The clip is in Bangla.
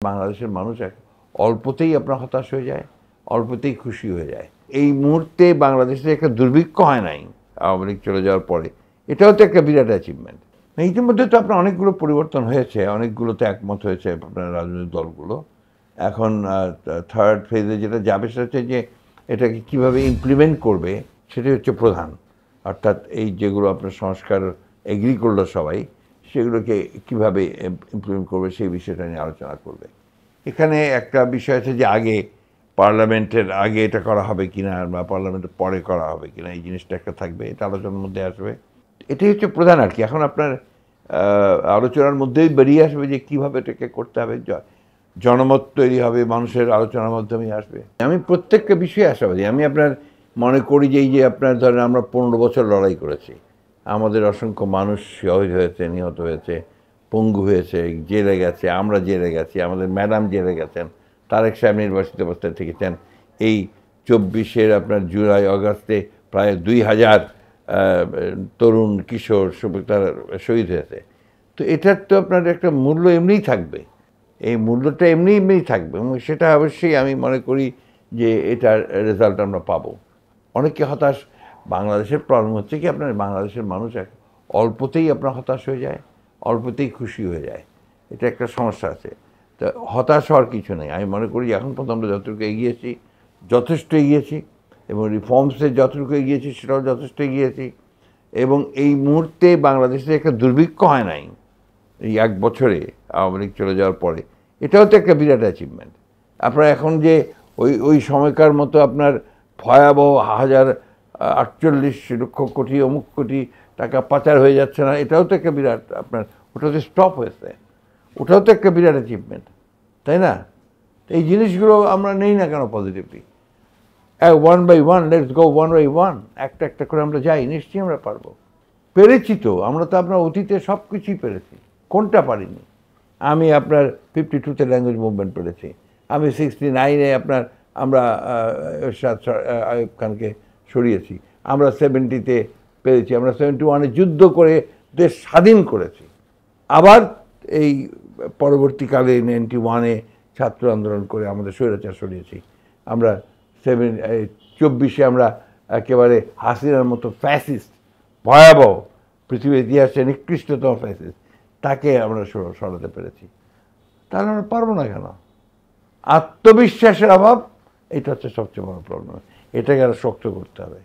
বাংলাদেশের মানুষ অল্পতেই আপনার হতাশ হয়ে যায়, অল্পতেই খুশি হয়ে যায়। এই মুহূর্তে বাংলাদেশে একটা দুর্ভিক্ষ হয় নাই আওয়ামী লীগ চলে যাওয়ার পরে, এটাও তো একটা বিরাট অ্যাচিভমেন্ট। ইতিমধ্যে তো আপনার অনেকগুলো পরিবর্তন হয়েছে, অনেকগুলোতে একমত হয়েছে আপনার রাজনৈতিক দলগুলো। এখন থার্ড ফেজে যেটা যাবে সেটা হচ্ছে যে এটাকে কীভাবে ইমপ্লিমেন্ট করবে সেটাই হচ্ছে প্রধান। অর্থাৎ এই যেগুলো আপনার সংস্কার এগ্রি করলো সবাই, সেগুলোকে কীভাবে ইমপ্লিমেন্ট করবে সেই বিষয়টা নিয়ে আলোচনা করবে। এখানে একটা বিষয় আছে যে আগে পার্লামেন্টের আগে এটা করা হবে কিনা বা পার্লামেন্টের পরে করা হবে কিনা, এই জিনিসটা একটা থাকবে, এটা আলোচনার মধ্যে আসবে। এটাই হচ্ছে প্রধান আর কি। এখন আপনার আলোচনার মধ্যেই বেরিয়ে আসবে যে কীভাবে এটাকে করতে হবে, জনমত তৈরি হবে, মানুষের আলোচনার মাধ্যমেই আসবে। আমি প্রত্যেকটা বিষয়ে আশাবাদী। আমি আপনার মনে করি যে এই যে আপনার ধরেন আমরা 15 বছর লড়াই করেছি, আমাদের অসংখ্য মানুষ শহীদ হয়েছে, নিহত হয়েছে, পঙ্গু হয়েছে, জেলে গেছে, আমরা জেলে গেছি, আমাদের ম্যাডাম জেলে গেছেন, তারেক সাহেব নির্বাচিত অবস্থায় থেকেছেন। এই 24-এর আপনার জুলাই আগস্টে প্রায় 2000 তরুণ কিশোর তারা শহীদ হয়েছে। তো এটার তো আপনার একটা মূল্য এমনিই থাকবে, এই মূল্যটা এমনিই থাকবে, এবং সেটা অবশ্যই আমি মনে করি যে এটার রেজাল্ট আমরা পাবো। অনেকে হতাশ, বাংলাদেশের প্রবলেম হচ্ছে কি আপনার বাংলাদেশের মানুষ অল্পতেই আপনার হতাশ হয়ে যায়, অল্পতেই খুশি হয়ে যায়, এটা একটা সমস্যা আছে। তো হতাশ হওয়ার কিছু নেই। আমি মনে করি এখন পর্যন্ত আমরা যতটুকু এগিয়েছি যথেষ্ট এগিয়েছি, এবং রিফর্মসে যতটুকু এগিয়েছি সেটাও যথেষ্ট এগিয়েছি। এবং এই মুহূর্তে বাংলাদেশে একটা দুর্ভিক্ষ হয় নাই এই 1 বছরে আওয়ামী লীগ চলে যাওয়ার পরে, এটাও তো একটা বিরাট অ্যাচিভমেন্ট। আপনার এখন যে ওই সময়কার মতো আপনার ভয়াবহ 1048 লক্ষ কোটি অমুক কোটি টাকা পাচার হয়ে যাচ্ছে না, এটাও তো একটা বিরাট আপনার, ওটা তো স্টপ হয়েছে, ওটাও তো একটা বিরাট অ্যাচিভমেন্ট, তাই না? এই জিনিসগুলো আমরা নেই না কেন positively? 1 by 1, let's go 1 by 1, একটা একটা করে আমরা যাই, নিশ্চয়ই আমরা পারবো। পেরেছি তো, আমরা তো আপনার অতীতে সব কিছুই পেরেছি, কোনটা পারিনি? আমি আপনার 52-তে ল্যাঙ্গুয়েজ মুভমেন্ট পেরেছি, আমি 69-এ আমরা এরশাদ আইয়ুব খানকে সরিয়েছি, আমরা 70-তে পেরেছি, আমরা 71-এ যুদ্ধ করে দেশ স্বাধীন করেছি। আবার এই পরবর্তীকালে 91-এ ছাত্র আন্দোলন করে আমাদের স্বৈরাচার সরিয়েছি। আমরা 24-এ আমরা একেবারে হাসিনার মতো ফ্যাসিস্ট, ভয়াবহ, পৃথিবীর ইতিহাসে নিকৃষ্টতম ফ্যাসিস্ট, তাকে আমরা সরাতে পেরেছি। তাহলে আমরা পারবো না কেন? আত্মবিশ্বাসের অভাব, এটা হচ্ছে সবচেয়ে বড় প্রবলেম। এটাকে আরো শক্ত করতে হবে।